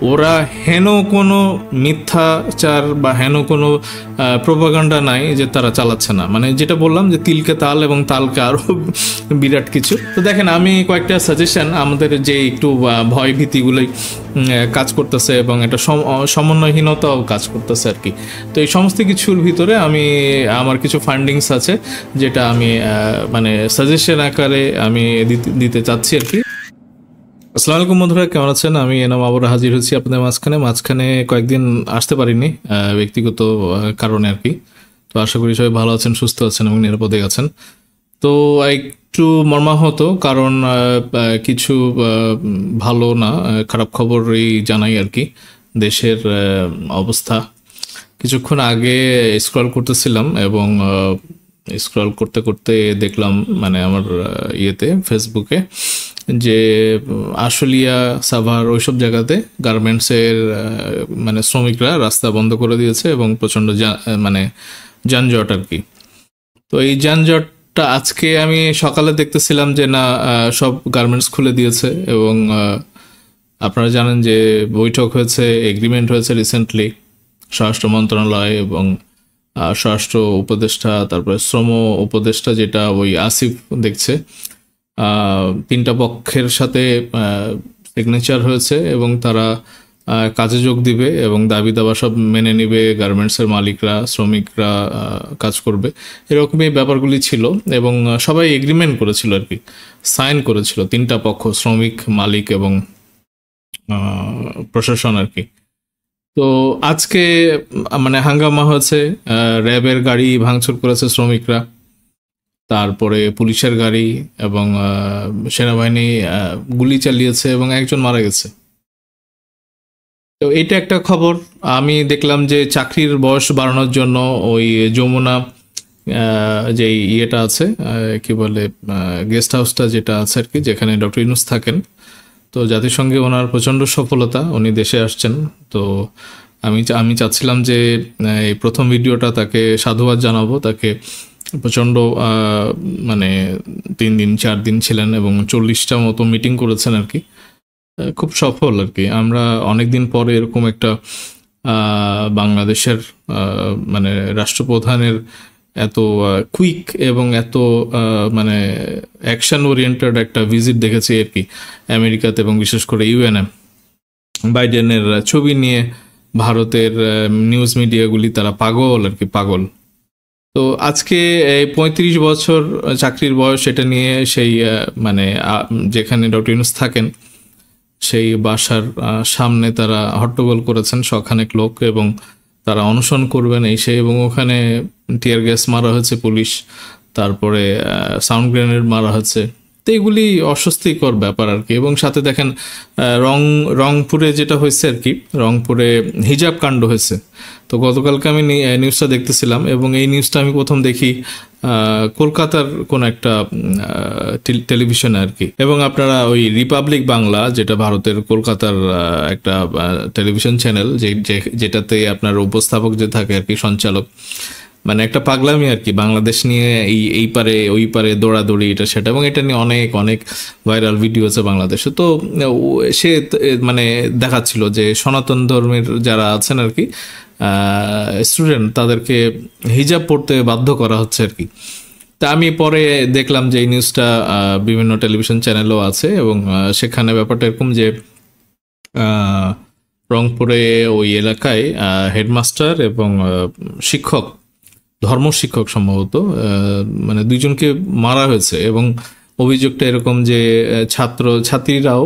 ওরা হেন কোনো মিথ্যাচার বা হেন কোনো প্রোপাগান্ডা নাই যে তারা চালাচ্ছে না, মানে যেটা বললাম যে তিলকে তাল এবং তালকে আরও বিরাট কিছু। তো দেখেন, আমি কয়েকটা সাজেশন আমাদের যে একটু ভয় ভীতিগুলোই কাজ করতেছে এবং একটা সমন্বয়হীনতাও কাজ করতেছে আর কি। তো এই সমস্ত কিছুর ভিতরে আমি আমার কিছু ফান্ডিংস আছে যেটা আমি মানে সাজেশন আকারে আমি দিতে চাচ্ছি আর কি। আসসালামু আলাইকুম বন্ধুরা, কেমন আছেন? আমি এনাম আবার হাজির হচ্ছি আপনাদের মাঝখানে কয়েকদিন আসতে পারিনি ব্যক্তিগত কারণে আর কি। তো আশা করি সবাই ভালো আছেন, সুস্থ আছেন এবং নিরাপদে আছেন। তো একটু মর্মাহত, কারণ কিছু ভালো না, খারাপ খবরই জানাই আর কি। দেশের অবস্থা কিছুক্ষণ আগে স্ক্রল করতেছিলাম এবং স্ক্রল করতে করতে দেখলাম মানে আমার ইয়েতে ফেসবুকে যে আশুলিয়া, সাভার ওইসব জায়গাতে গার্মেন্টসের মানে শ্রমিকরা রাস্তা বন্ধ করে দিয়েছে এবং প্রচণ্ড মানে যানজট আর কি। তো এই যানজটটা আজকে আমি সকালে দেখতেছিলাম যে না, সব গার্মেন্টস খুলে দিয়েছে এবং আপনারা জানেন যে বৈঠক হয়েছে, এগ্রিমেন্ট হয়েছে রিসেন্টলি স্বরাষ্ট্র মন্ত্রণালয় এবং স্বরাষ্ট্র উপদেষ্টা, তারপরে শ্রম উপদেষ্টা যেটা ওই আসিফ দেখছে, তিনটা পক্ষের সাথে সিগনেচার হয়েছে এবং তারা কাজে যোগ দিবে এবং দাবি দাবা সব মেনে নিবে। গার্মেন্টসের মালিকরা, শ্রমিকরা কাজ করবে, এরকমই ব্যাপারগুলি ছিল এবং সবাই এগ্রিমেন্ট করেছিল আর কি, সাইন করেছিল তিনটা পক্ষ, শ্রমিক, মালিক এবং প্রশাসন আর কি। তো আজকে মানে হাঙ্গামা হয়েছে, র্যাবের গাড়ি ভাঙচুর করেছে শ্রমিকরা, তারপরে পুলিশের গাড়ি এবং সেনাবাহিনী গুলি চালিয়েছে এবং একজন মারা গেছে। তো এটা একটা খবর। আমি দেখলাম যে চাকরির বয়স বাড়ানোর জন্য ওই যমুনা যে ইয়েটা আছে, কি বলে, গেস্ট হাউসটা যেটা আছে আর কি, যেখানে ডক্টর ইউনূস থাকেন, তো জাতিসংঘে ওনার প্রচণ্ড সফলতা, উনি দেশে আসছেন। তো আমি চাচ্ছিলাম যে এই প্রথম ভিডিওটা তাকে সাধুবাদ জানাবো, তাকে প্রচণ্ড মানে 3 দিন 4 দিন ছিলেন এবং 40টা মতো মিটিং করেছেন আর কি, খুব সফল আর কি। আমরা অনেকদিন পরে এরকম একটা বাংলাদেশের মানে রাষ্ট্রপ্রধানের এত কুইক এবং এত মানে অ্যাকশন ওরিয়েন্টেড একটা ভিজিট দেখেছি আর কি আমেরিকাতে, এবং বিশেষ করে ইউএনএ। বাইডেনের ছবি নিয়ে ভারতের নিউজ মিডিয়াগুলি তারা পাগল আর কি, পাগল। তো আজকে 35 বছর চাকরির বয়স, এটা নিয়ে সেই মানে যেখানে ডক্টর ইউনূস থাকেন সেই বাসার সামনে তারা হট্টগোল করেছেন শখানেক লোক এবং তারা অনশন করবেন এই সেই, এবং ওখানে টিয়ার গ্যাস মারা হয়েছে পুলিশ, তারপরে সাউন্ড গ্রেনেড মারা হয়েছে। তো এগুলি অস্বস্তিকর ব্যাপার আর কি। এবং সাথে দেখেন রংপুরে যেটা হয়েছে আর কি, রংপুরে হিজাব কাণ্ড হয়েছে। তো গতকালকে আমি নিউজটা দেখতেছিলাম এবং এই নিউজটা আমি প্রথম দেখি কলকাতার কোন একটা টেলিভিশনে আর কি। এবং আপনারা ওই রিপাবলিক বাংলা, যেটা ভারতের কলকাতার একটা টেলিভিশন চ্যানেল, যেটাতে আপনার উপস্থাপক যে থাকে আর কি, সঞ্চালক, মানে একটা পাগলামি আর কি, বাংলাদেশ নিয়ে এই পারে ওই পারে দৌড়াদৌড়ি, এটা সেটা, এবং এটা নিয়ে অনেক অনেক ভাইরাল ভিডিও আছে বাংলাদেশে। তো সে মানে দেখাচ্ছিল যে সনাতন ধর্মের যারা আছেন আর কি স্টুডেন্ট, তাদেরকে হিজাব পড়তে বাধ্য করা হচ্ছে আর কি। তা আমি পরে দেখলাম যে এই নিউজটা বিভিন্ন টেলিভিশন চ্যানেলও আছে এবং সেখানে ব্যাপারটা এরকম যে রংপুরে ওই এলাকায় হেডমাস্টার এবং শিক্ষক, ধর্ম শিক্ষক সম্ভবত, মানে দুইজনকে মারা হয়েছে এবং অভিযোগটা এরকম যে ছাত্রীরাও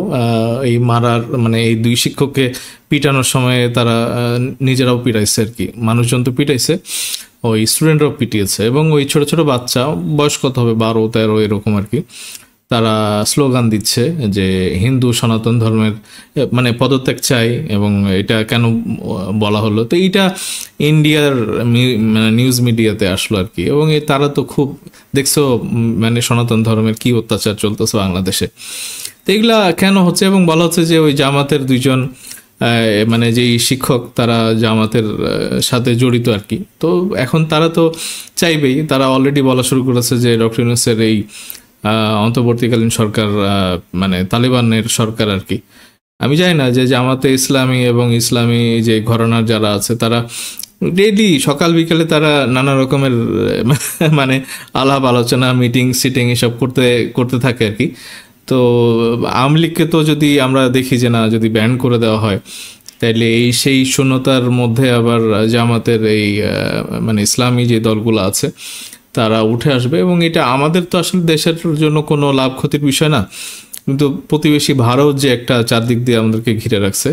এই মারার মানে এই দুই শিক্ষককে পিটানোর সময় তারা নিজেরাও পিটাইছে আর কি, মানুষজন তো পিটাইছে, ওই স্টুডেন্টরাও পিটিয়েছে। এবং ওই ছোট ছোট বাচ্চা, বয়স কত হবে, 12-13 এরকম আর কি, তারা স্লোগান দিচ্ছে যে হিন্দু সনাতন ধর্মের মানে পদত্যাগ চাই, এবং এটা কেন বলা হলো। তো এইটা ইন্ডিয়ার মানে নিউজ মিডিয়াতে আসলো আর কি। এবং তারা তো খুব দেখছো মানে সনাতন ধর্মের কি অত্যাচার চলতেছে বাংলাদেশে। তো এগুলা কেন হচ্ছে, এবং বলা হচ্ছে যে ওই জামাতের দুইজন মানে যেই শিক্ষক, তারা জামাতের সাথে জড়িত আর কি। তো এখন তারা তো চাইবেই, তারা অলরেডি বলা শুরু করেছে যে ডক্টর ইউনূসের এই অন্তর্বর্তীকালীন সরকার মানে তালিবানের সরকার আর কি, আমি জানি না যে জামাতে ইসলামী এবং ইসলামী যে ঘরানার যারা আছে তারা ডেইলি সকাল বিকেলে তারা নানা রকমের মানে আলাপ আলোচনা মিটিং সিটিং এসব করতে করতে থাকে আর কি। তো আওয়ামী লীগকে তো যদি আমরা দেখি যে না, যদি ব্যান করে দেওয়া হয় তাইলে এই সেই শূন্যতার মধ্যে আবার জামাতের এই মানে ইসলামী যে দলগুলো আছে তারা উঠে আসবে, এবং এটা আমাদের তো আসলে দেশের জন্য কোনো লাভ ক্ষতির বিষয় না। কিন্তু প্রতিবেশী ভারত যে একটা চারদিক দিয়ে আমাদেরকে ঘিরে রাখছে,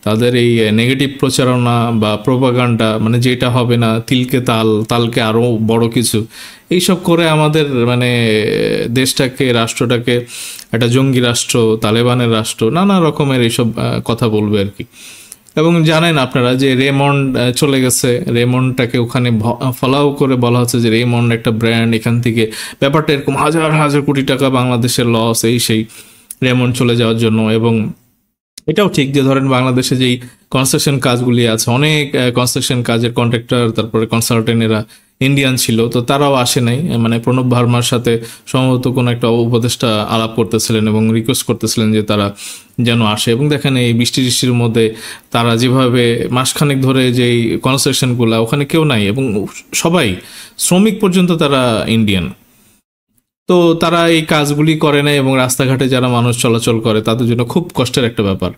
তাদের এই নেগেটিভ প্রচারণা বা প্রোপাগান্ডা, মানে যেটা হবে না তিলকে তাল, তালকে আরও বড় কিছু, এইসব করে আমাদের মানে দেশটাকে, রাষ্ট্রটাকে একটা জঙ্গি রাষ্ট্র, তালেবানের রাষ্ট্র, নানা রকমের এইসব কথা বলবে আর কি। এবং জানেন আপনারা যে রেমন্ড চলে গেছে, রেমন্ডটাকে ওখানে ফলাও করে বলা হচ্ছে যে রেমন্ড একটা ব্র্যান্ড, এখান থেকে ব্যাপারটা এরকম হাজার হাজার কোটি টাকা বাংলাদেশের লস এই সেই রেমন্ড চলে যাওয়ার জন্য। এবং এটাও ঠিক যে ধরেন বাংলাদেশে যেই কনস্ট্রাকশন কাজগুলি আছে, অনেক কনস্ট্রাকশন কাজের কন্ট্রাক্টর তারপরে কনসালটেন্টেরা ইন্ডিয়ান ছিল, তো তারাও আসে নাই। মানে প্রণব ভার্মার সাথে সম্ভবত কোনো একটা উপদেষ্টা আলাপ করতেছিলেন এবং রিকোয়েস্ট করতেছিলেন যে তারা যেন আসে। এবং দেখেন এই বৃষ্টি বৃষ্টির মধ্যে তারা যেভাবে মাসখানেক ধরে যেই কনস্ট্রাকশনগুলো, ওখানে কেউ নাই এবং সবাই শ্রমিক পর্যন্ত তারা ইন্ডিয়ান, তো তারা এই কাজগুলি করে না এবং রাস্তাঘাটে যারা মানুষ চলাচল করে তাদের জন্য খুব কষ্টের একটা ব্যাপার।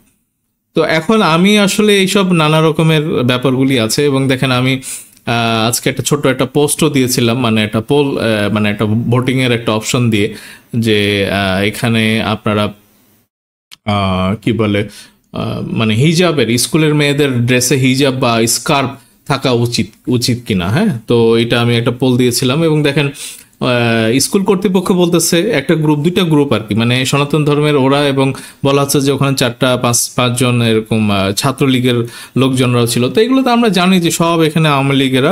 তো এখন আমি আসলে এইসব নানা রকমের ব্যাপারগুলি আছে। এবং দেখেন আমি আজকে একটা ছোট্ট একটা পোস্টও দিয়েছিলাম, মানে একটা পোল, মানে একটা ভোটিং এর একটা অপশন দিয়ে, যে এখানে আপনারা কি বলে মানে হিজাবের, স্কুলের মেয়েদের ড্রেসে হিজাব বা স্কার্ফ থাকা উচিত উচিত কিনা। হ্যাঁ, তো এটা আমি একটা পোল দিয়েছিলাম। এবং দেখেন স্কুল কর্তৃপক্ষ বলতেছে, একটা গ্রুপ, দুইটা গ্রুপ আর কি, মানে সনাতন ধর্মের ওরা, এবং বলা হচ্ছে যে ওখানে 4-5 জন এরকম ছাত্রলীগের লোকজনরাও ছিল। তো এগুলো তো আমরা জানি যে সব এখানে আওয়ামী লীগেরা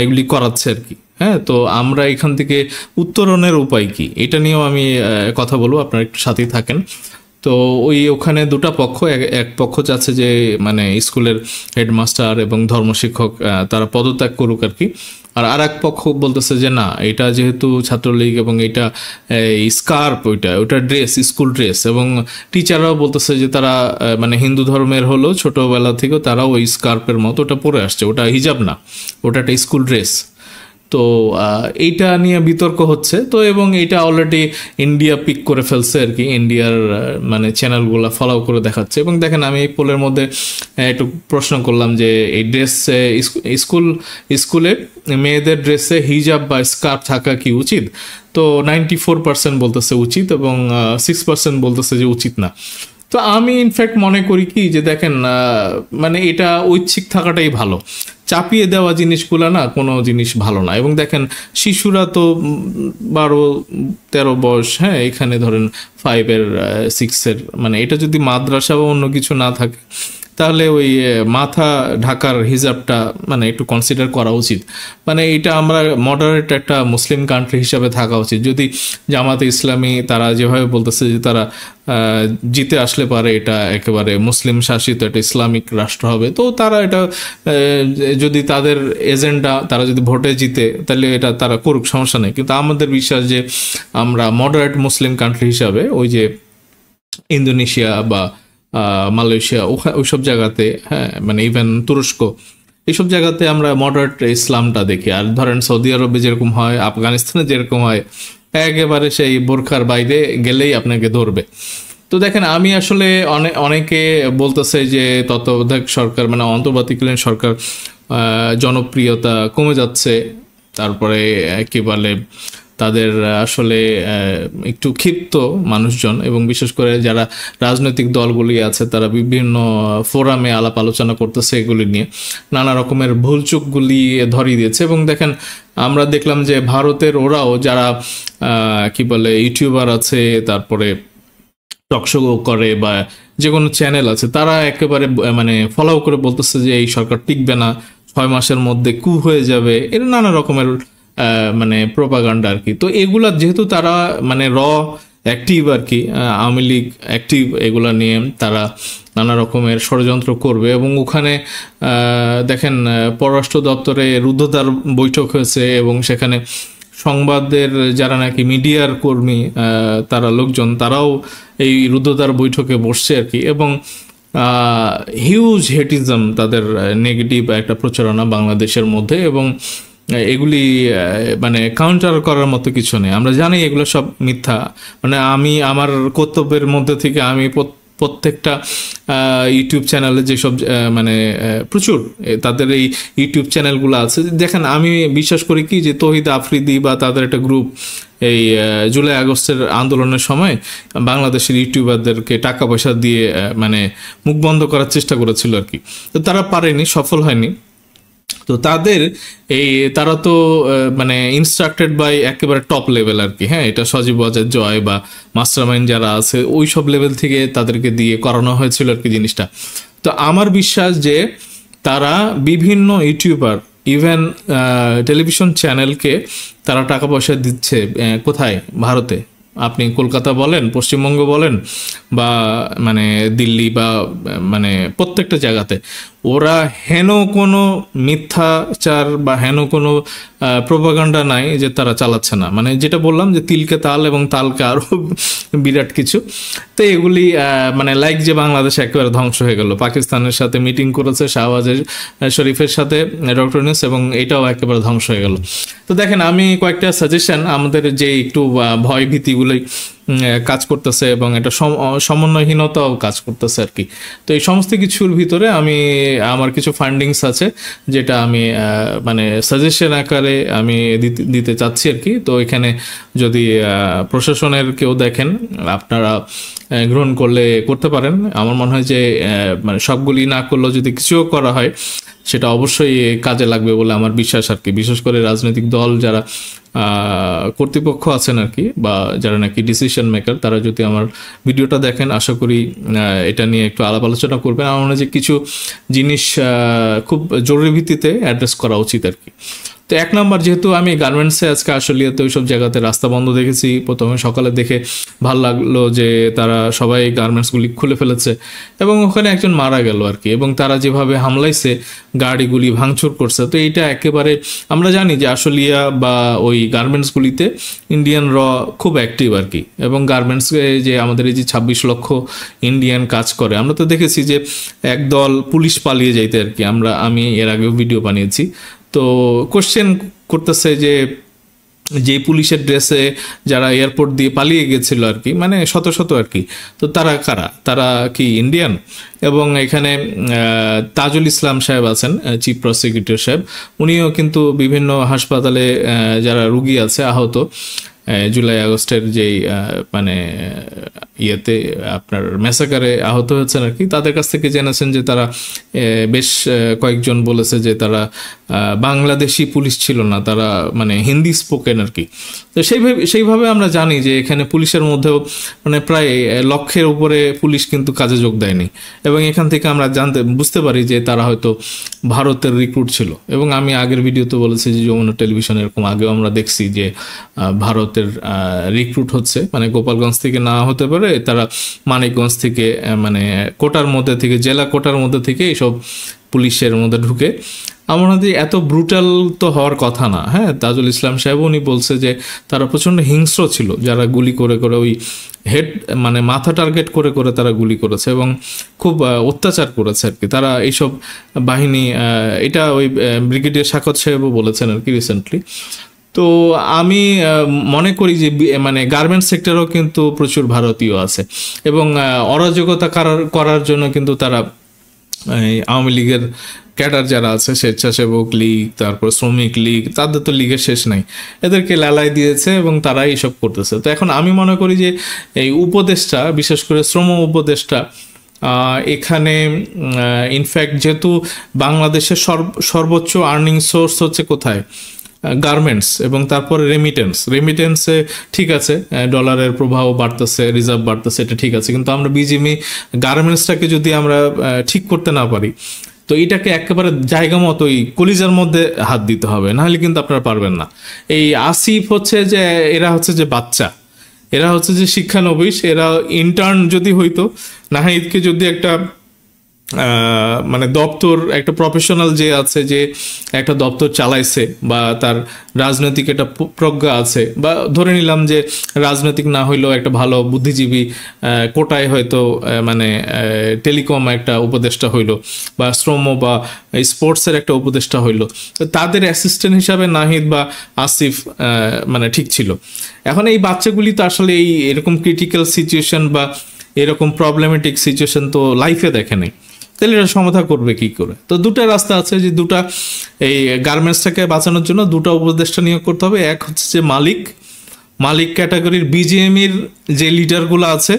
এগুলি করাচ্ছে আর কি। হ্যাঁ, তো আমরা এখান থেকে উত্তরণের উপায় কি, এটা নিয়েও আমি কথা বলবো, আপনারা একটু সাথেই থাকেন। তো ওখানে দুটা পক্ষ, এক পক্ষ চাচ্ছে যে মানে স্কুলের হেডমাস্টার এবং ধর্মশিক্ষক তারা পদত্যাগ করুক আর কি। আর এক পক্ষ বলতেছে যে না, এটা যেহেতু ছাত্রলীগ এবং এটা স্কার্প, ওইটা ড্রেস, স্কুল ড্রেস, এবং টিচাররাও বলতেছে যে তারা মানে হিন্দু ধর্মের হলো, ছোটবেলা থেকেও তারাও ওই স্কার্পের মতো ওটা পরে আসছে, ওটা হিজাব না, ওটা একটা স্কুল ড্রেস। তো এইটা নিয়ে বিতর্ক হচ্ছে। তো এবং এটা অলরেডি ইন্ডিয়া পিক করে ফেলছে আর কি, ইন্ডিয়ার মানে চ্যানেলগুলো ফলো করে দেখাচ্ছে। এবং দেখেন আমি এই পোলের মধ্যে একটু প্রশ্ন করলাম যে এই ড্রেস, স্কুলে মেয়েদের ড্রেসে হিজাব বা স্কার্ফ থাকা কি উচিত? তো 94% বলতেছে উচিত এবং 6% বলতেছে যে উচিত না। তো আমি ইনফ্যাক্ট মনে করি কি যে দেখেন মানে এটা ঐচ্ছিক থাকাটাই ভালো, চাপিয়ে দেওয়া জিনিসগুলো না কোনো জিনিস ভালো না। এবং দেখেন শিশুরা তো 12-13 বয়স, হ্যাঁ, এখানে ধরেন 5-এর 6-এর, মানে এটা যদি মাদ্রাসা বা অন্য কিছু না থাকে তাহলে ওই মাথা ঢাকার হিজাবটা মানে একটু কনসিডার করা উচিত। মানে এটা আমরা মডারেট একটা মুসলিম কান্ট্রি হিসাবে থাকা উচিত। যদি জামাতে ইসলামী তারা যেভাবে বলতেছে যে তারা জিতে আসলে পারে এটা একেবারে মুসলিম শাসিত একটা ইসলামিক রাষ্ট্র হবে, তো তারা এটা যদি তাদের এজেন্ডা, তারা যদি ভোটে জিতে তাহলে এটা তারা করুক, সমস্যা নেই। কিন্তু আমাদের বিশ্বাস যে আমরা মডারেট মুসলিম কান্ট্রি হিসাবে ওই যে ইন্দোনেশিয়া বা মালয়েশিয়া ওইসব জায়গাতে, হ্যাঁ, মানে ইভেন তুরস্ক, এইসব জায়গাতে আমরা মডারেট ইসলামটা দেখি। আর ধরেন সৌদি আরবে যেরকম হয়, আফগানিস্তানে যেরকম হয়, একেবারে সেই বোরখার বাইরে গেলেই আপনাকে ধরবে। তো দেখেন আমি আসলে অনেকে বলতেছে যে তত্ত্বাবধায়ক সরকার মানে অন্তর্বর্তীকালীন সরকার জনপ্রিয়তা কমে যাচ্ছে, তারপরে কি বলে তাদের আসলে একটু ক্ষিপ্ত মানুষজন, এবং বিশেষ করে যারা রাজনৈতিক দলগুলি আছে তারা বিভিন্ন ফোরামে আলাপ আলোচনা করতেছে এগুলি নিয়ে, নানা রকমের ভুলচুকগুলি ধরিয়ে দিয়েছে। এবং দেখেন আমরা দেখলাম যে ভারতের ওরাও যারা কি বলে ইউটিউবার আছে, তারপরে টকশো করে বা যে কোনো চ্যানেল আছে, তারা একেবারে মানে ফলো করে বলতেছে যে এই সরকার টিকবে না, 6 মাসের মধ্যে কু হয়ে যাবে, এর নানা রকমের মানে প্রোপাগান্ডা আর কি। তো এগুলা যেহেতু তারা মানে অ্যাক্টিভ আর কি, আওয়ামী লীগ অ্যাক্টিভ, এগুলা নিয়ে তারা নানা রকমের ষড়যন্ত্র করবে। এবং ওখানে দেখেন পররাষ্ট্র দপ্তরে রুদ্ধদ্বার বৈঠক হয়েছে এবং সেখানে সংবাদের যারা নাকি মিডিয়ার কর্মী, তারা লোকজন, তারাও এই রুদ্ধদ্বার বৈঠকে বসছে আর কি। এবং হিউজ হেটিজম, তাদের নেগেটিভ একটা প্রচারণা বাংলাদেশের মধ্যে, এবং এগুলি মানে কাউন্টার করার মতো কিছু নেই। আমরা জানি এগুলো সব মিথ্যা। মানে আমি আমার কর্তব্যের মধ্যে থেকে আমি প্রত্যেকটা ইউটিউব চ্যানেলে যেসব মানে প্রচুর তাদের এই ইউটিউব চ্যানেলগুলো আছে, দেখেন আমি বিশ্বাস করি কি যে তৌহিদ আফ্রিদি বা তাদের একটা গ্রুপ এই জুলাই আগস্টের আন্দোলনের সময় বাংলাদেশের ইউটিউবারদেরকে টাকা পয়সা দিয়ে মানে মুখ বন্ধ করার চেষ্টা করেছিল আর কি। তো তারা পারেনি, সফল হয়নি। তো তারা তো মানে ইনস্ট্রাক্টেড বাই একেবারে টপ লেভেল আর কি। হ্যাঁ, এটা সজীব ওয়াজেদ জয় বা মাস্টার মাইন্ড যারা আছে ওই সব লেভেল থেকে তাদেরকে দিয়ে করানো হয়েছিল আর কি জিনিসটা। তো আমার বিশ্বাস যে তারা বিভিন্ন ইউটিউবার, ইভেন টেলিভিশন চ্যানেলকে তারা টাকা পয়সা দিচ্ছে। কোথায়? ভারতে। আপনি কলকাতা বলেন, পশ্চিমবঙ্গ বলেন, বা মানে দিল্লি, বা মানে প্রত্যেকটা জায়গাতে ওরা হেন কোনো মিথ্যাচার বা হেন কোনো প্রোপাগান্ডা নাই যে তারা চালাচ্ছে না। মানে যেটা বললাম যে তিলকে তাল এবং তালকে আরও বিরাট কিছু। তো এগুলি মানে লাইক যে বাংলাদেশ একেবারে ধ্বংস হয়ে গেল, পাকিস্তানের সাথে মিটিং করেছে শাহবাজ শরীফের সাথে ডক্টর ইউনূস, এবং এটাও একেবারে ধ্বংস হয়ে গেল। তো দেখেন, আমি কয়েকটা সাজেশন, আমাদের যে একটু ভয় ভীতিগুলোই কাজ করতেছে এবং এটা সমন্বয়হীনতাও কাজ করতেছে আর কি। তো এই সমস্ত কিছুর ভিতরে আমার কিছু ফান্ডিংস আছে যেটা আমি মানে সাজেশন আকারে আমি দিতে চাচ্ছি আর কি। তো এখানে যদি প্রশাসনের কেউ দেখেন, আপনারা গ্রহণ করতে পারেন। আমার মনে হয় যে মানে সবগুলি না করলেও যদি কিছুও করা হয় সেটা অবশ্যই কাজে লাগবে বলে আমার বিশ্বাস আর কি। বিশেষ করে রাজনৈতিক দল যারা কর্তৃপক্ষ আছেন আর কি, বা যারা নাকি ডিসিশন মেকার, তারা যদি আমার ভিডিওটা দেখেন, আশা করি এটা নিয়ে একটু আলাপ আলোচনা করবেন। আমার মনে হয় যে কিছু জিনিস খুব জরুরি ভিত্তিতে অ্যাড্রেস করা উচিত আর কি। তো এক নম্বর, যেহেতু আমি গার্মেন্টসে আজকে আশুলিয়াতে ওইসব জায়গাতে রাস্তা বন্ধ দেখেছি, প্রথমে সকালে দেখে ভাল লাগলো যে তারা সবাই গার্মেন্টসগুলি খুলে ফেলেছে এবং ওখানে একজন মারা গেল আর কি। এবং তারা যেভাবে হামলাইছে, গাড়িগুলি ভাঙচুর করছে, তো এইটা একেবারে আমরা জানি যে আশুলিয়া বা ওই গার্মেন্টসগুলিতে ইন্ডিয়ান খুব অ্যাক্টিভ আর কি। এবং গার্মেন্টসে যে আমাদের এই যে 26 লক্ষ ইন্ডিয়ান কাজ করে, আমরা তো দেখেছি যে একদল পুলিশ পালিয়ে যাইতে আর কি। আমি এর আগেও ভিডিও বানিয়েছি। তো কোশ্চেন করতেছে যে পুলিশের ড্রেসে যারা এয়ারপোর্ট দিয়ে পালিয়ে গেছিল আর কি, মানে শত শত আর কি, তো তারা কারা? তারা কি ইন্ডিয়ান? এবং এখানে তাজুল ইসলাম সাহেব আছেন, চিফ প্রসিকিউটর সাহেব, উনিও কিন্তু বিভিন্ন হাসপাতালে যারা রুগী আছে আহত জুলাই আগস্টের যেই মানে ইয়েতে আপনার মেসাকারে আহত হয়েছেন আর কি, তাদের কাছ থেকে জেনেছেন যে তারা বেশ কয়েকজন বলেছে যে তারা বাংলাদেশি পুলিশ ছিল না, তারা মানে হিন্দি স্পোকেন আর কি। তো সেইভাবে আমরা জানি যে এখানে পুলিশের মধ্যেও মানে প্রায় লক্ষের উপরে পুলিশ কিন্তু কাজে যোগ দেয়নি। এবং এখান থেকে আমরা বুঝতে পারি যে তারা হয়তো ভারতের রিক্রুট ছিল। এবং আমি আগের ভিডিওতে বলেছি যে যমুনা টেলিভিশন এরকম আগেও আমরা দেখছি যে ভারতের রিক্রুট হচ্ছে, মানে গোপালগঞ্জ থেকে না হতে পারে, তারা মানিকগঞ্জ থেকে, মানে কোটার মধ্যে থেকে, জেলা কোটার মধ্যে থেকে এইসব পুলিশের মধ্যে ঢুকে। আমার মনে হয় এত ব্রুটাল তো হওয়ার কথা না। হ্যাঁ, তাজুল ইসলাম সাহেব উনি বলছে যে তারা প্রচণ্ড হিংস্র ছিল, যারা গুলি করে ওই হেড মানে মাথা টার্গেট করে তারা গুলি করেছে এবং খুব অত্যাচার করেছে আর কি তারা এইসব বাহিনী। এটা ওই ব্রিগেডিয়ার শাকত সাহেবও বলেছেন আর কি রিসেন্টলি। তো আমি মনে করি যে মানে গার্মেন্টস সেক্টরেও কিন্তু প্রচুর ভারতীয় আছে এবং অরাজকতা করার জন্য কিন্তু তারা আওয়ামী লীগের ক্যাডার যারা আছে, স্বেচ্ছাসেবক লীগ, তারপর শ্রমিক লীগ, তাদের তো লীগের শেষ নাই, এদেরকে লালাই দিয়েছে এবং তারাই এইসব করতেছে। তো এখন আমি মনে করি যে এই উপদেষ্টা, বিশেষ করে শ্রম উপদেষ্টা, এখানে ইনফ্যাক্ট যেহেতু বাংলাদেশের সর্বোচ্চ আর্নিং সোর্স হচ্ছে কোথায়? গার্মেন্টস এবং তারপরে রেমিটেন্সে ঠিক আছে, ডলারের প্রভাব বাড়তেছে, রিজার্ভ বাড়তেছে, এটা ঠিক আছে, কিন্তু আমরা বিজিএমই গার্মেন্টসটাকে যদি আমরা ঠিক করতে না পারি, তো এটাকে একেবারে জায়গা মতোই কলিজার মধ্যে হাত দিতে হবে, নাহলে কিন্তু আপনারা পারবেন না। এই আসিফ হচ্ছে যে এরা হচ্ছে যে বাচ্চা, এরা হচ্ছে যে শিক্ষানবিশ, এরা ইন্টার্ন যদি হইতো, নাহিদকে যদি একটা মানে দপ্তর একটা প্রফেশনাল যে আছে, যে একটা দপ্তর চালাইছে বা তার রাজনৈতিক একটা প্রজ্ঞা আছে, বা ধরে নিলাম যে রাজনৈতিক না হইলেও একটা ভালো বুদ্ধিজীবী কোটায় হয়তো মানে টেলিকম একটা উপদেষ্টা হইলো, বা শ্রম বা স্পোর্টসের একটা উপদেষ্টা হইলো, তো তাদের অ্যাসিস্ট্যান্ট হিসাবে নাহিদ বা আসিফ মানে ঠিক ছিল। এখন এই বাচ্চাগুলি তো আসলে এই এরকম ক্রিটিক্যাল সিচুয়েশন বা এরকম প্রবলেমেটিক সিচুয়েশন তো লাইফে দেখে নেই, তাহলে এটা সমাধান করবে কি করে? তো দুটা রাস্তা আছে, যে দুটা এই গার্মেন্টসটাকে বাঁচানোর জন্য দুটো উপদেষ্টা নিয়োগ করতে হবে। এক হচ্ছে যে মালিক ক্যাটাগরির বিজিএমইর যে লিডারগুলো আছে,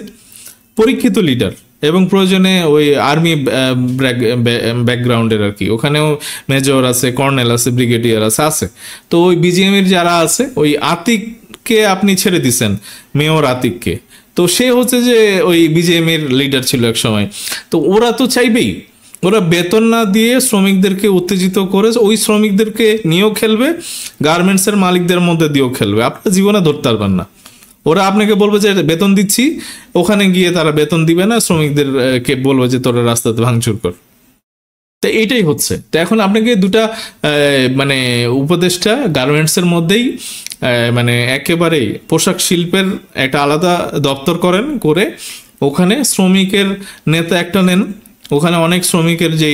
পরীক্ষিত লিডার, এবং প্রয়োজনে ওই আর্মি ব্যাকগ্রাউন্ডের আর কি, ওখানেও মেজর আছে, কর্নেল আছে, ব্রিগেডিয়ার আছে। তো ওই বিজিএমইর যারা আছে, ওই আতিককে আপনি ছেড়ে দিছেন, মেয়র আতিককে, তো সে হচ্ছে যে ওই বিজেএমের লিডার ছিল এক সময়। তো ওরা তো চাইবেই, ওরা বেতন না দিয়ে শ্রমিকদেরকে উত্তেজিত করে ওই শ্রমিকদেরকে নিয়েও খেলবে, গার্মেন্টসের মালিকদের মধ্যে দিয়েও খেলবে, আপনারা জীবনে ধরতে পারবেন না। ওরা আপনাকে বলবে যে বেতন দিচ্ছি, ওখানে গিয়ে তারা বেতন দিবে না, শ্রমিকদেরকে বলবে যে তোরা রাস্তাতে ভাঙচুর কর। তো এইটাই হচ্ছে। তো এখন আপনাকে দুটা মানে উপদেষ্টা গার্মেন্টসের মধ্যেই মানে একেবারেই পোশাক শিল্পের একটা আলাদা দপ্তর করে ওখানে শ্রমিকের নেতা একটা নেন, ওখানে অনেক শ্রমিকের যে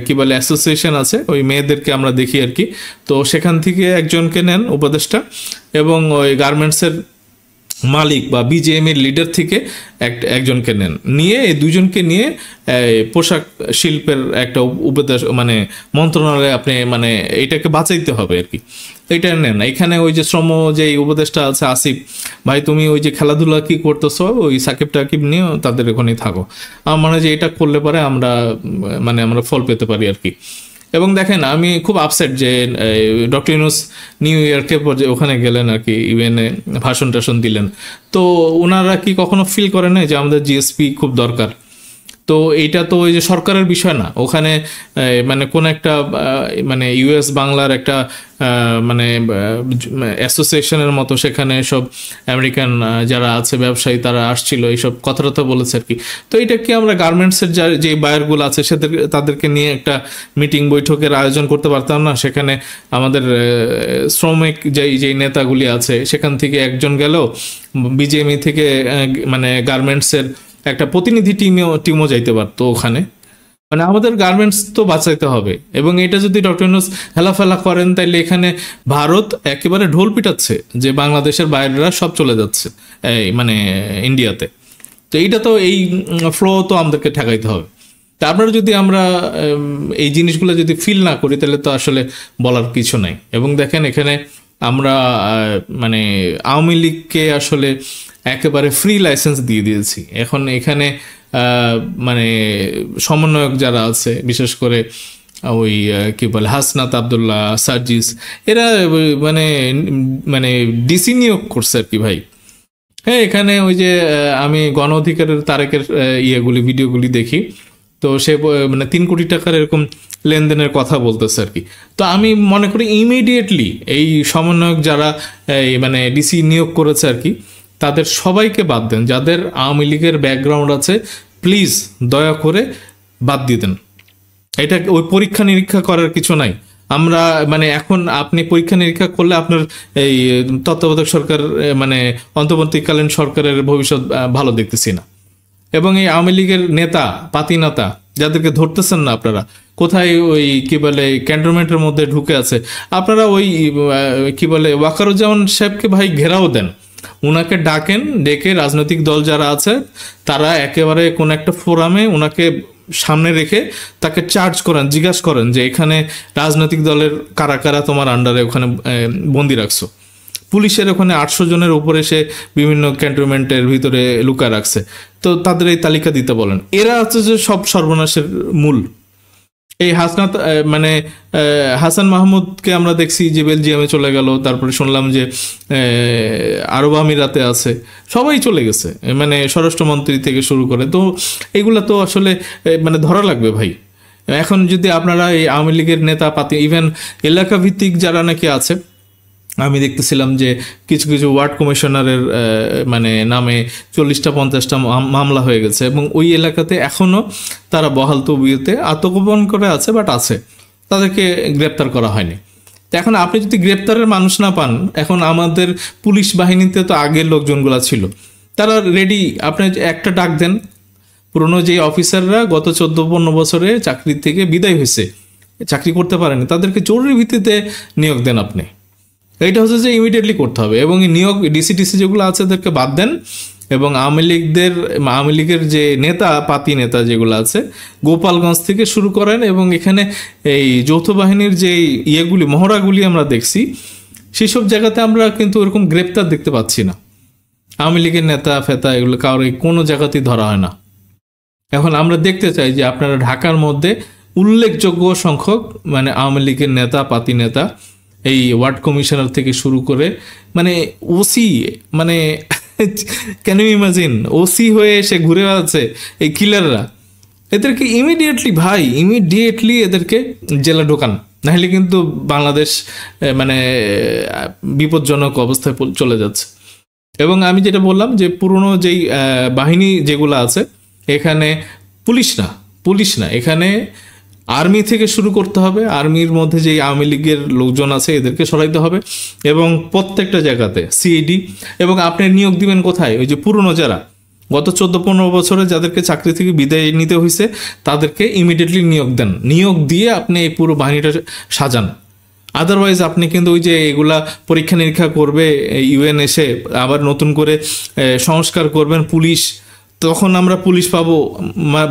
কি বলে অ্যাসোসিয়েশন আছে, ওই মেয়েদেরকে আমরা দেখি আর কি, তো সেখান থেকে একজনকে নেন উপদেষ্টা, এবং ওই গার্মেন্টসের মালিক বা বিজেএম এর লিডার থেকে একজনকে নেন, নিয়ে এই দুজনকে নিয়ে পোশাক শিল্পের একটা উপদেশ মানে মন্ত্রণালয়ে আপনি মানে এটাকে বাঁচাইতে হবে আর কি, এটা নেন। এখানে ওই যে শ্রম যে উপদেষ্টা আছে আসিফ ভাই, তুমি ওই যে খেলাধুলা কি করতেছো ওই সাকিব টাকিব নিয়ে তাদের ওখানেই থাকো। আমার মনে হয় যে এটা করলে পরে আমরা মানে আমরা ফল পেতে পারি আর কি। এবং দেখেন আমি খুব আপসেট যে ডক্টর ইউনূস নিউ ইয়র্কে ওখানে গেলেন আর কি, ইউএনএ ভাষণ টাষণ দিলেন, তো ওনারা কি কখনো ফিল করে না যে আমাদের জিএসপি খুব দরকার? তো এইটা তো ওই যে সরকারের বিষয় না, ওখানে মানে কোন একটা মানে ইউএস বাংলার একটা মানে অ্যাসোসিয়েশনের মতো, সেখানে সব আমেরিকান যারা আছে ব্যবসায়ী তারা আসছিল, এইসব কথাটা বলেছে আর কি। তো এটা কি আমরা গার্মেন্টসের যে বায়ারগুলো আছে তাদেরকে নিয়ে একটা মিটিং বৈঠকের আয়োজন করতে পারতাম না? সেখানে আমাদের শ্রমিক যেই নেতাগুলি আছে সেখান থেকে একজন গেল, বিজেএমই থেকে মানে গার্মেন্টসের একটা প্রতিনিধি টিমও যাইতে পারতো ওখানে। মানে আমাদের গার্মেন্টস তো বাঁচাইতে হবে, এবং এটা যদি ডক্টর ইউনূস হেলাফেলা করেন তাইলে এখানে ভারত একেবারে ঢোল পিটাচ্ছে যে বাংলাদেশের বাইরেরা সব চলে যাচ্ছে এই মানে ইন্ডিয়াতে। তো এইটা তো এই ফ্লো তো আমাদেরকে ঠেকাইতে হবে। তারপরে যদি আমরা এই জিনিসগুলো যদি ফিল না করি তাহলে তো আসলে বলার কিছু নাই। এবং দেখেন এখানে আমরা মানে আওয়ামী লীগকে আসলে একেবারে ফ্রি লাইসেন্স দিয়ে দিয়েছি। এখন এখানে মানে সমন্বয়ক যারা আছে, বিশেষ করে ওই কি বলে হাসনাত আবদুল্লাহ, সার্জিস, এরা মানে মানে ডিসি নিয়োগ করছে আর কি ভাই। হ্যাঁ, এখানে ওই যে আমি গণ অধিকারের তারেকের ভিডিওগুলি দেখি, তো সে মানে 3 কোটি টাকার এরকম লেনদেনের কথা বলতেছে আর কি। তো আমি মনে করি ইমিডিয়েটলি এই সমন্বয়ক যারা মানে ডিসি নিয়োগ করেছে আর কি, তাদের সবাইকে বাদ দেন, যাদের আওয়ামী লীগের ব্যাকগ্রাউন্ড আছে প্লিজ দয়া করে বাদ দিয়ে দেন। এটা ওই পরীক্ষা নিরীক্ষা করার কিছু নাই। আমরা মানে এখন আপনি পরীক্ষা নিরীক্ষা করলে আপনার এই তত্ত্বাবধায়ক সরকার মানে অন্তর্বর্তীকালীন সরকারের ভবিষ্যৎ ভালো দেখতেছি না। এবং এই আওয়ামী লীগের নেতা পাতি নেতা যাদেরকে ধরতেছেন না আপনারা, কোথায় ওই কি বলে ক্যান্টনমেন্টের মধ্যে ঢুকে আছে, আপনারা ওই কি বলে ওয়াকারুজ্জামান সাহেবকে ভাই ঘেরাও দেন, উনাকে ডাকেন, ডেকে রাজনৈতিক দল যারা আছে তারা একেবারে কোন একটা ফোরামে উনাকে সামনে রেখে তাকে চার্জ করেন, জিজ্ঞাসা করেন যে এখানে রাজনৈতিক দলের কারা কারা তোমার আন্ডারে ওখানে বন্দি রাখছো। পুলিশের ওখানে 800 জনের উপরে সে বিভিন্ন ক্যান্টনমেন্টের ভিতরে লুকা রাখছে, তো তাদের এই তালিকা দিতে বলেন। এরা হচ্ছে যে সব সর্বনাশের মূল। এই হাসনাত মানে হাসান মাহমুদকে আমরা দেখছি যে বেলজিয়ামে চলে গেল, তারপরে শুনলাম যে আরব আমিরাতে আছে, সবাই চলে গেছে, মানে স্বরাষ্ট্রমন্ত্রী থেকে শুরু করে। তো এগুলা তো আসলে মানে ধরা লাগবে ভাই। এখন যদি আপনারা এই আওয়ামী লীগের নেতা পাতি ইভেন এলাকা ভিত্তিক যারা নাকি আছে আমি দেখতেছিলাম যে কিছু কিছু ওয়ার্ড কমিশনারের মানে নামে 40-50টা মামলা হয়ে গেছে, এবং ওই এলাকাতে এখনও তারা বহাল তবিয়তে আত্মগোপন করে আছে, বাট আছে, তাদেরকে গ্রেপ্তার করা হয়নি। তো এখন আপনি যদি গ্রেপ্তারের মানুষ না পান, এখন আমাদের পুলিশ বাহিনীতে তো আগের লোকজনগুলো ছিল, তারা রেডি, আপনি একটা ডাক দেন, পুরনো যে অফিসাররা গত 14-15 বছরে চাকরি থেকে বিদায় হয়েছে, চাকরি করতে পারেনি, তাদেরকে জরুরি ভিত্তিতে নিয়োগ দেন আপনি। এইটা হচ্ছে যে ইমিডিয়েটলি করতে হবে, এবং নিয়োগ ডিসি যেগুলো আছে তাদেরকে বাদ দেন, এবং আওয়ামী লীগের যে নেতা পাতি নেতা যেগুলো আছে গোপালগঞ্জ থেকে শুরু করেন, এবং এখানে এই যৌথ বাহিনীর যে মহড়াগুলি আমরা দেখছি, সেসব জায়গাতে আমরা কিন্তু এরকম গ্রেপ্তার দেখতে পাচ্ছি না। আওয়ামী লীগের নেতা ফেতা এগুলো কারোর কোনো জায়গাতেই ধরা হয় না। এখন আমরা দেখতে চাই যে আপনারা ঢাকার মধ্যে উল্লেখযোগ্য সংখ্যক মানে আওয়ামী লীগের নেতা পাতি নেতা, এই ওয়ার্ড কমিশনার থেকে শুরু করে মানে ওসি, মানে ক্যান ইউ ইমাজিন, ওসি হয়ে সে ঘুরে আছে এই কিলাররা, এদেরকে ইমিডিয়েটলি এদেরকে জেলে ঢোকান, নাহলে কিন্তু বাংলাদেশ মানে বিপজ্জনক অবস্থায় চলে যাচ্ছে। এবং আমি যেটা বললাম যে পুরনো যেই বাহিনী যেগুলো আছে, এখানে পুলিশ না, এখানে আর্মি থেকে শুরু করতে হবে। আর্মির মধ্যে যে আওয়ামী লীগের লোকজন আছে এদেরকে সরাইতে হবে, এবং প্রত্যেকটা জায়গাতে সিআইডি। এবং আপনি নিয়োগ দিবেন কোথায়? ওই যে পুরনো যারা গত 14-15 বছরে যাদেরকে চাকরি থেকে বিদায় নিতে হয়েছে, তাদেরকে ইমিডিয়েটলি নিয়োগ দেন। নিয়োগ দিয়ে আপনি এই পুরো বাহিনীটা সাজান। আদারওয়াইজ আপনি কিন্তু ওই যে এগুলা পরীক্ষা নিরীক্ষা করবে ইউএন এসে, আবার নতুন করে সংস্কার করবেন পুলিশ, তখন আমরা পুলিশ পাবো,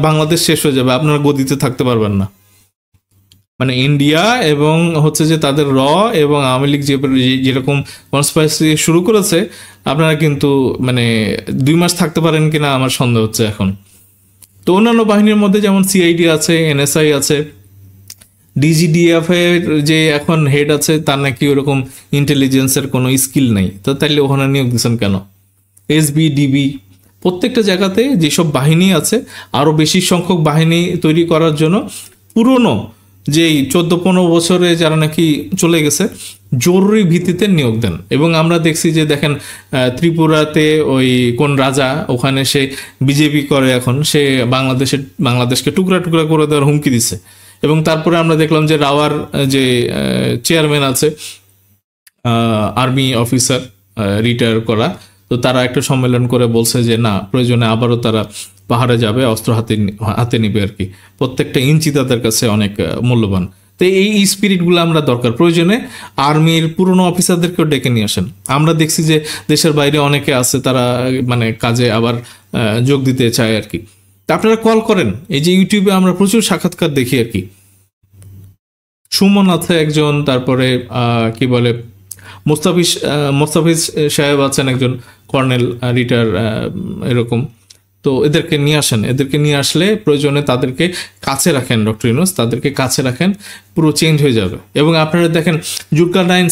বাংলাদেশ শেষ হয়ে যাবে, আপনারা গদিতে থাকতে পারবেন না। মানে ইন্ডিয়া এবং হচ্ছে যে তাদের এবং আওয়ামী লীগ যেরকম কনস্পাইরেসি শুরু করেছে, আপনারা কিন্তু মানে 2 মাস থাকতে পারেন কিনা আমার সন্দেহ হচ্ছে এখন। তো অন্যান্য বাহিনীর মধ্যে যেমন সিআইডি আছে, এনএসআই আছে, ডিজিডিএফ এর যে এখন হেড আছে তার নাকি ওরকম ইন্টেলিজেন্সের কোনো স্কিল নেই, তো তাইলে ওখানে নিয়োগ দিচ্ছেন কেন? এসবি, ডিবি, প্রত্যেকটা জায়গাতে যেসব বাহিনী আছে, আরও বেশি সংখ্যক বাহিনী তৈরি করার জন্য পুরনো যেই 14-15 বছরে যারা নাকি চলে গেছে, জরুরি ভিত্তিতে নিয়োগ দেন। এবং আমরা দেখছি যে দেখেন ত্রিপুরাতে ওই কোন রাজা, ওখানে সে বিজেপি করে, এখন সে বাংলাদেশকে টুকরা টুকরা করে দেওয়ার হুমকি দিছে। এবং তারপরে আমরা দেখলাম যে রাওয়ার যে চেয়ারম্যান আছে, আর্মি অফিসার রিটায়ার করা, তো তারা একটা সম্মেলন করে বলছে যে না, প্রয়োজনে আবারও তারা পাহাড়ে যাবে, অস্ত্র হাতে নিবে আর কি। প্রত্যেকটা ইঞ্চি তাদের কাছে অনেক মূল্যবান। তো এই স্পিরিটগুলো আমরা দরকার। প্রয়োজনে আর্মির পুরনো অফিসারদেরকেও ডেকে নিয়ে আসেন। আমরা দেখছি যে দেশের বাইরে অনেকে আছে, তারা মানে কাজে আবার যোগ দিতে চায় আর কি। তা আপনারা কল করেন। এই যে ইউটিউবে আমরা প্রচুর সাক্ষাৎকার দেখি আর কি। সুমন আছে একজন, তারপরে কি বলে মোস্তাফিজ সাহেব আছেন একজন, কর্নেল রিটায়ার এরকম। তো এদেরকে নিয়ে আসেন, এদেরকে নিয়ে আসলে প্রয়োজনে তাদেরকে কাছে রাখেন, ডক্টর ইউনূস তাদেরকে কাছে রাখেন, পুরো চেঞ্জ হয়ে যাবে। এবং আপনারা দেখেন জুলকারনাইন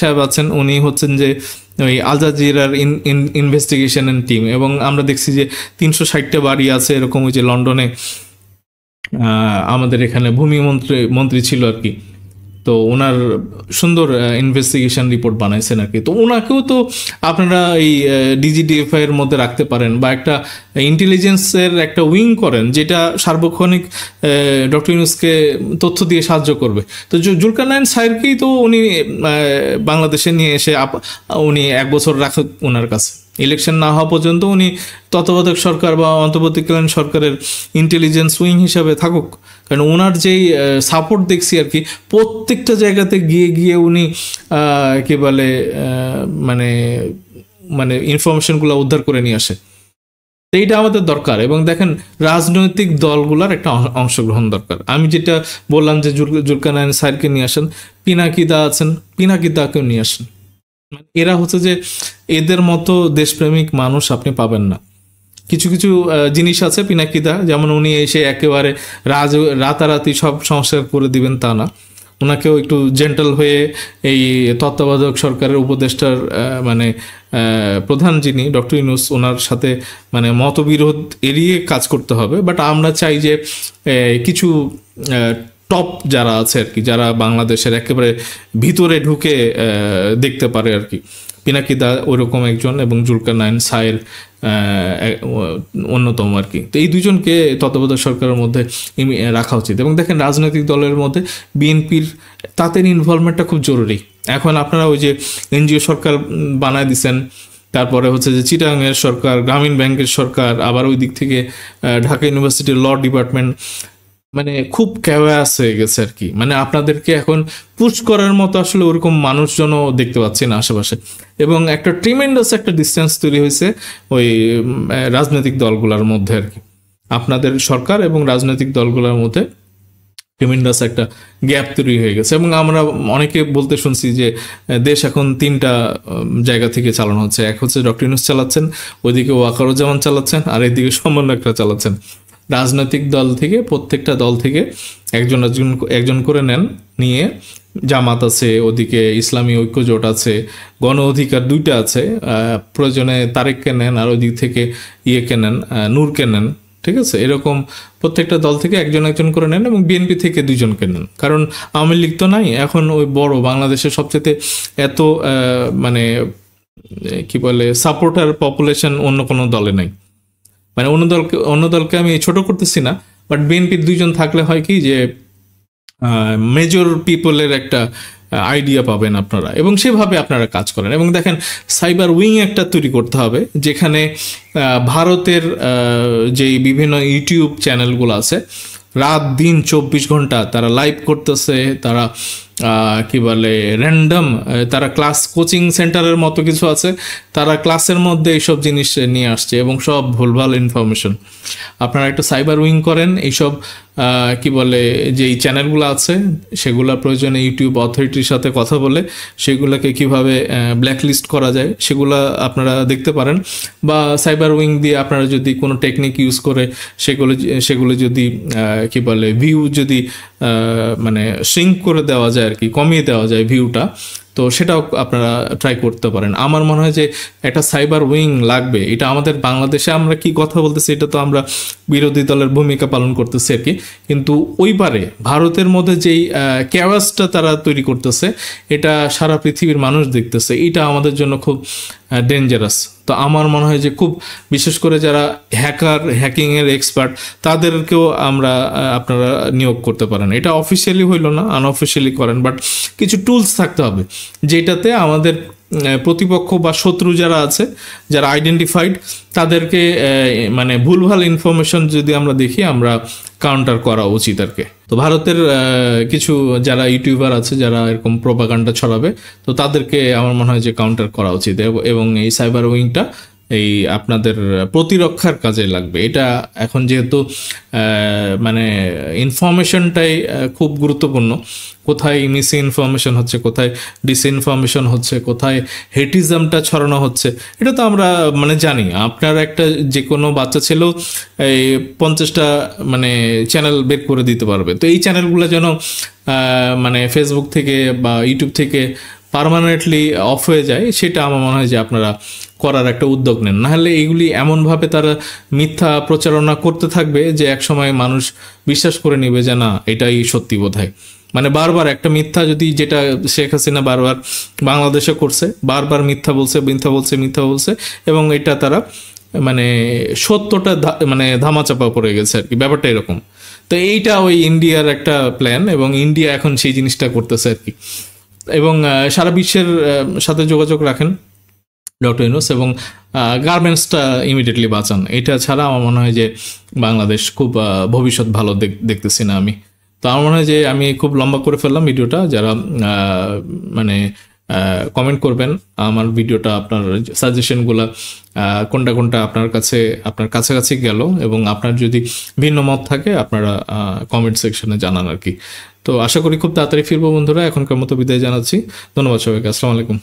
সাহেব আছেন, উনি হচ্ছেন যে ওই আল জাজিরার ইনভেস্টিগেশন টিম। এবং আমরা দেখছি যে 360টা বাড়ি আছে এরকম, ওই যে লন্ডনে আমাদের এখানে ভূমি মন্ত্রী ছিল আর কি, তো ওনার সুন্দর ইনভেস্টিগেশন রিপোর্ট বানাইছেন আর কি। তো ওনাকেও তো আপনারা এই ডিজিডিএফআই এর মধ্যে রাখতে পারেন, বা একটা ইন্টেলিজেন্সের একটা উইং করেন যেটা সার্বক্ষণিক ডক্টর ইউনূসকে তথ্য দিয়ে সাহায্য করবে। তো জুলকারনাইন সাহেবকেই তো উনি বাংলাদেশে নিয়ে এসে উনি 1 বছর রাখুক ওনার কাছে, ইলেকশন না হওয়া পর্যন্ত উনি তত্ত্বাবধায়ক সরকার বা অন্তর্বর্তীকালীন সরকারের ইন্টেলিজেন্স উইং হিসাবে থাকুক। কারণ ওনার যেই সাপোর্ট দেখছি আর কি, প্রত্যেকটা জায়গাতে গিয়ে উনি কি বলে মানে মানে ইনফরমেশনগুলো উদ্ধার করে নিয়ে আসে। তো এইটা আমাদের দরকার। এবং দেখেন রাজনৈতিক দলগুলোর একটা অংশগ্রহণ দরকার। আমি যেটা বললাম যে জুলকারনাইন সাহেবকে নিয়ে আসেন, পিনাকিদা আছেন, পিনাকিদাকেও নিয়ে আসেন। এরা হচ্ছে যে এদের মতো দেশপ্রেমিক মানুষ আপনি পাবেন না। কিছু কিছু জিনিস আছে পিনাকিদা, যেমন উনি এসে একেবারে রাতারাতি সব সংস্কার করে দিবেন তা না, ওনাকেও একটু জেন্টাল হয়ে এই তত্ত্বাবধায়ক সরকারের উপদেষ্টার মানে প্রধান যিনি ডক্টর ইউনূস, ওনার সাথে মানে মতবিরোধ এড়িয়ে কাজ করতে হবে। বাট আমরা চাই যে কিছু টপ যারা আছে আর কি, যারা বাংলাদেশের একেবারে ভিতরে ঢুকে দেখতে পারে আর কি, পিনাকি দা ওরকম একজন এবং জুলকারনাইন সায়ের অন্যতম আর কি। তো এই দুজনকে তত্ত্বাবধায়ক সরকারের মধ্যে রাখা উচিত। এবং দেখেন রাজনৈতিক দলের মধ্যে বিএনপির তাদের ইনভলভমেন্টটা খুব জরুরি। এখন আপনারা ওই যে এনজিও সরকার বানায় দিচ্ছেন, তারপরে হচ্ছে যে চিটাগাংয়ের সরকার, গ্রামীণ ব্যাংকের সরকার, আবার ওই দিক থেকে ঢাকা ইউনিভার্সিটির ল ডিপার্টমেন্ট, মানে খুব ক্যাওয়াস হয়ে গেছে আর কি। মানে আপনাদেরকে এখন পুশ করার মতো আসলে ওরকম মানুষজনও দেখতে পাচ্ছি না আশেপাশে। এবং একটা ট্রিমেন্ডাস একটা ডিস্টেন্স তৈরি হয়েছে ওই রাজনৈতিক দলগুলোর মধ্যে আর কি, আপনাদের সরকার এবং রাজনৈতিক দলগুলোর মধ্যে ট্রিমেন্ডাস একটা গ্যাপ তৈরি হয়ে গেছে। এবং আমরা অনেকে বলতে শুনছি যে দেশ এখন তিনটা জায়গা থেকে চালানো হচ্ছে। এক হচ্ছে ডক্টর ইউনূস চালাচ্ছেন, ওইদিকে ওয়াকারুজ্জামান চালাচ্ছেন, আর এইদিকে সমন্বয়করা চালাচ্ছেন। রাজনৈতিক দল থেকে প্রত্যেকটা দল থেকে একজন একজন করে নিয়ে জামাত আছে, ওদিকে ইসলামী ঐক্য জোট আছে, গণ অধিকার দুইটা আছে, প্রয়োজনে তারেককে নেন, আর ওই দিক থেকে ইয়েকে নেন, নূরকে নেন, ঠিক আছে। এরকম প্রত্যেকটা দল থেকে একজন করে নেন এবং বিএনপি থেকে দুজনকে নেন। কারণ আওয়ামী লীগ তো নাই এখন, ওই বড় বাংলাদেশের সবচেয়ে এত মানে কি বলে সাপোর্টার পপুলেশন অন্য কোনো দলে নাই। মানে অন্য দলকে আমি ছোট করতেছি না, বাট বিএনপির দুইজন থাকলে হয় কি যে মেজর পিপলের একটা আইডিয়া পাবেন আপনারা, এবং সেভাবে আপনারা কাজ করেন। এবং দেখেন সাইবার উইং একটা তৈরি করতে হবে, যেখানে ভারতের যেই বিভিন্ন ইউটিউব চ্যানেলগুলো আছে রাত দিন 24 ঘন্টা তারা লাইভ করতেছে, তারা কি বলে র্যান্ডম, তারা ক্লাস কোচিং সেন্টারের মতো কিছু আছে, তারা ক্লাসের মধ্যে এইসব জিনিস নিয়ে আসছে এবং সব ভুলভাল ইনফরমেশন। আপনারা একটা সাইবার উইং করেন, এইসব কি বলে যে এই চ্যানেলগুলো আছে সেগুলো প্রয়োজনে ইউটিউব অথরিটির সাথে কথা বলে সেগুলোকে কিভাবে ব্ল্যাকলিস্ট করা যায় সেগুলো আপনারা দেখতে পারেন। বা সাইবার উইং দিয়ে আপনারা যদি কোনো টেকনিক ইউজ করে সেগুলো যদি কি বলে ভিউ যদি মানে সিঙ্ক করে দেওয়া যায় আর কি, কমিয়ে দেওয়া যায় ভিউটা, তো সেটাও আপনারা ট্রাই করতে পারেন। আমার মনে হয় যে একটা সাইবার উইং লাগবে। এটা আমাদের বাংলাদেশে আমরা কি কথা বলতেছি, এটা তো আমরা বিরোধী দলের ভূমিকা পালন করতেছি আর কি, কিন্তু ওই পারে ভারতের মধ্যে যেই ক্যাওয়াসটা তারা তৈরি করতেছে এটা সারা পৃথিবীর মানুষ দেখতেছে, এটা আমাদের জন্য খুব ডেঞ্জারাস। তো আমার মনে হয় যে খুব বিশেষ করে যারা হ্যাকিংয়ের এক্সপার্ট তাদেরকেও আপনারা নিয়োগ করতে পারেন। এটা অফিসিয়ালি হইল না, আনঅফিসিয়ালি করেন, বাট কিছু টুলস থাকতে হবে যেটাতে আমাদের প্রতিপক্ষ বা শত্রু যারা আছে, যারা আইডেন্টিফাইড, তাদেরকে মানে ভুলভাল ইনফরমেশন যদি আমরা দেখি আমরা কাউন্টার করা উচিত আর কি। তো ভারতের কিছু যারা ইউটিউবার আছে যারা এরকম প্রোপাগান্ডা ছড়াবে, তো তাদেরকে আমার মনে হয় যে কাউন্টার করা উচিত। এবং এই সাইবার উইংটা এই আপনাদের প্রতিরক্ষার কাজে লাগবে। এটা এখন যেহেতু মানে ইনফরমেশনটাই খুব গুরুত্বপূর্ণ, কোথায় মিস ইনফরমেশন হচ্ছে, কোথায় ডিসইনফরমেশন হচ্ছে, কোথায় হেটিজমটা ছড়ানো হচ্ছে, এটা তো আমরা মানে জানি। আপনার একটা যে কোনো বাচ্চা ছেলেও এই 50টা মানে চ্যানেল বের করে দিতে পারবে। তো এই চ্যানেলগুলো যেন মানে ফেসবুক থেকে বা ইউটিউব থেকে পার্মানেন্টলি অফ হয়ে যায়, সেটা আমার মনে হয় যে আপনারা করার একটা উদ্যোগ নেন। নাহলে এইগুলি এমনভাবে তারা মিথ্যা প্রচারণা করতে থাকবে যে একসময় মানুষ বিশ্বাস করে নেবে যে না এটাই সত্যি বোধহয়। মানে বারবার একটা মিথ্যা, যদি যেটা শেখ হাসিনা বারবার বাংলাদেশে করছে, বারবার মিথ্যা বলছে এবং এটা তারা মানে সত্যটা মানে ধামাচাপা পড়ে গেছে আর কি, ব্যাপারটা এরকম। তো এইটা ওই ইন্ডিয়ার একটা প্ল্যান এবং ইন্ডিয়া এখন সেই জিনিসটা করতেছে আর কি। এবং সারা বিশ্বের সাথে যোগাযোগ রাখেন ডক্টর ইউনূস, এবং গার্মেন্টসটা ইমিডিয়েটলি বাঁচান। এটা ছাড়া আমার মনে হয় যে বাংলাদেশ খুব ভবিষ্যৎ ভালো দেখতেছি না আমি। তো আমার মনে হয় যে আমি খুব লম্বা করে ফেললাম ভিডিওটা। যারা মানে কমেন্ট করবেন আমার ভিডিওটা, আপনার সাজেশনগুলো কোনটা আপনার কাছাকাছি গেল, এবং আপনার যদি ভিন্ন মত থাকে আপনারা কমেন্ট সেকশনে জানান আর কি। তো আশা করি খুব তাড়াতাড়ি ফিরবো বন্ধুরা। এখনকার মতো বিদায় জানাচ্ছি। ধন্যবাদ সবাইকে। আসসালামু আলাইকুম।